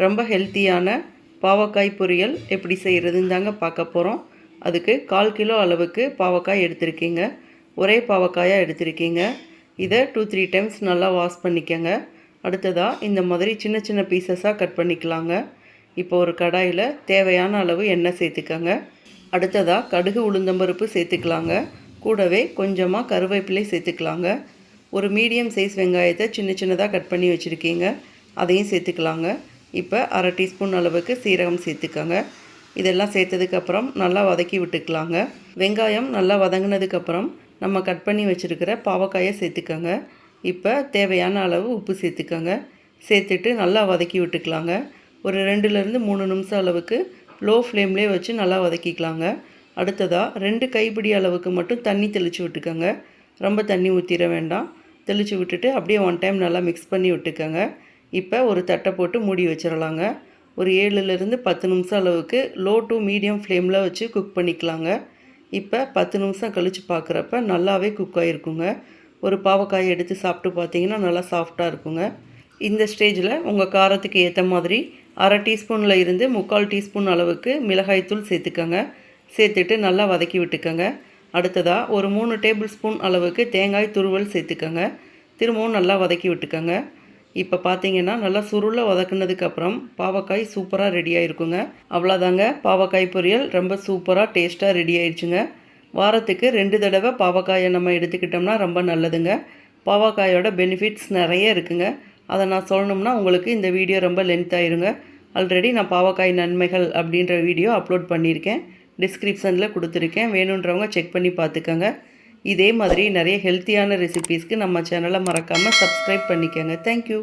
ரொம்ப ஹெல்த்தியான பாவக்காய் பொரியல் எப்படி செய்கிறதுன்னு தாங்க பார்க்க போகிறோம். அதுக்கு 1/4 கிலோ அளவுக்கு பாவக்காய் எடுத்திருக்கீங்க. ஒரே பாவக்காயாக எடுத்திருக்கீங்க. இதை 2-3 டைம்ஸ் நல்லா வாஷ் பண்ணிக்கங்க. அடுத்ததாக இந்த மாதிரி சின்ன சின்ன பீசஸாக கட் பண்ணிக்கலாங்க. இப்போ ஒரு கடாயில் தேவையான அளவு எண்ணெய் சேர்த்துக்கங்க. அடுத்ததாக கடுகு உளுந்தம்பருப்பு சேர்த்துக்கலாங்க. கூடவே கொஞ்சமாக கருவேப்பிலை சேர்த்துக்கலாங்க. ஒரு மீடியம் சைஸ் வெங்காயத்தை சின்ன சின்னதாக கட் பண்ணி வச்சுருக்கீங்க, அதையும் சேர்த்துக்கலாங்க. இப்போ 1/2 டீஸ்பூன் அளவுக்கு சீரகம் சேர்த்துக்கோங்க. இதெல்லாம் சேர்த்ததுக்கப்புறம் நல்லா வதக்கி விட்டுக்கலாங்க. வெங்காயம் நல்லா வதங்கினதுக்கப்புறம் நம்ம கட் பண்ணி வச்சுருக்கிற பாவக்காயை சேர்த்துக்கோங்க. இப்போ தேவையான அளவு உப்பு சேர்த்துக்கோங்க. சேர்த்துட்டு நல்லா வதக்கி விட்டுக்கலாங்க. ஒரு 2-3 நிமிஷம் அளவுக்கு லோ ஃப்ளேம்லேயே வச்சு நல்லா வதக்கிக்கலாங்க. அடுத்ததாக 2 கைப்பிடி அளவுக்கு மட்டும் தண்ணி தெளித்து விட்டுக்கோங்க. ரொம்ப தண்ணி ஊற்றிட வேண்டாம். தெளித்து விட்டுட்டு அப்படியே 1 டைம் நல்லா மிக்ஸ் பண்ணி விட்டுக்கோங்க. இப்போ ஒரு தட்டை போட்டு மூடி வச்சிடலாங்க. ஒரு 7-10 நிமிஷம் அளவுக்கு லோ டு மீடியம் ஃப்ளேமில் வச்சு குக் பண்ணிக்கலாங்க. இப்போ 10 நிமிஷம் கழித்து பார்க்குறப்ப நல்லாவே குக் ஆகிருக்குங்க. ஒரு பாவக்காயை எடுத்து சாப்பிட்டு பார்த்தீங்கன்னா நல்லா சாஃப்டாக இருக்குங்க. இந்த ஸ்டேஜில் உங்கள் காரத்துக்கு ஏற்ற மாதிரி 1/2 டீஸ்பூனில் இருந்து 3/4 டீஸ்பூன் அளவுக்கு மிளகாய்த்தூள் சேர்த்துக்கோங்க. சேர்த்துட்டு நல்லா வதக்கி விட்டுக்கோங்க. அடுத்ததாக ஒரு 3 டேபிள் ஸ்பூன் அளவுக்கு தேங்காய் துருவல் சேர்த்துக்கோங்க. திரும்பவும் நல்லா வதக்கி விட்டுக்கோங்க. இப்போ பார்த்தீங்கன்னா நல்லா சுருளை வதக்குனதுக்கப்புறம் பாவக்காய் சூப்பராக ரெடி ஆகிருக்குங்க. அவ்வளோதாங்க, பாவக்காய் பொரியல் ரொம்ப சூப்பராக டேஸ்ட்டாக ரெடி ஆயிடுச்சுங்க. வாரத்துக்கு 2 தடவை பாவக்காயை நம்ம எடுத்துக்கிட்டோம்னா ரொம்ப நல்லதுங்க. பாவக்காயோட பெனிஃபிட்ஸ் நிறைய இருக்குங்க. அதை நான் சொல்லணும்னா உங்களுக்கு இந்த வீடியோ ரொம்ப லென்த் ஆயிருங்க. ஆல்ரெடி நான் பாவக்காய் நன்மைகள் அப்படின்ற வீடியோ அப்லோட் பண்ணியிருக்கேன். டிஸ்கிரிப்ஷனில் கொடுத்துருக்கேன். வேணுன்றவங்க செக் பண்ணி பார்த்துக்கோங்க. இதே மாதிரி நிறைய ஹெல்த்தியான ரெசிபீஸ்க்கு நம்ம சேனலை மறக்காமல் சப்ஸ்கிரைப் பண்ணிக்கோங்க. தேங்க்யூ.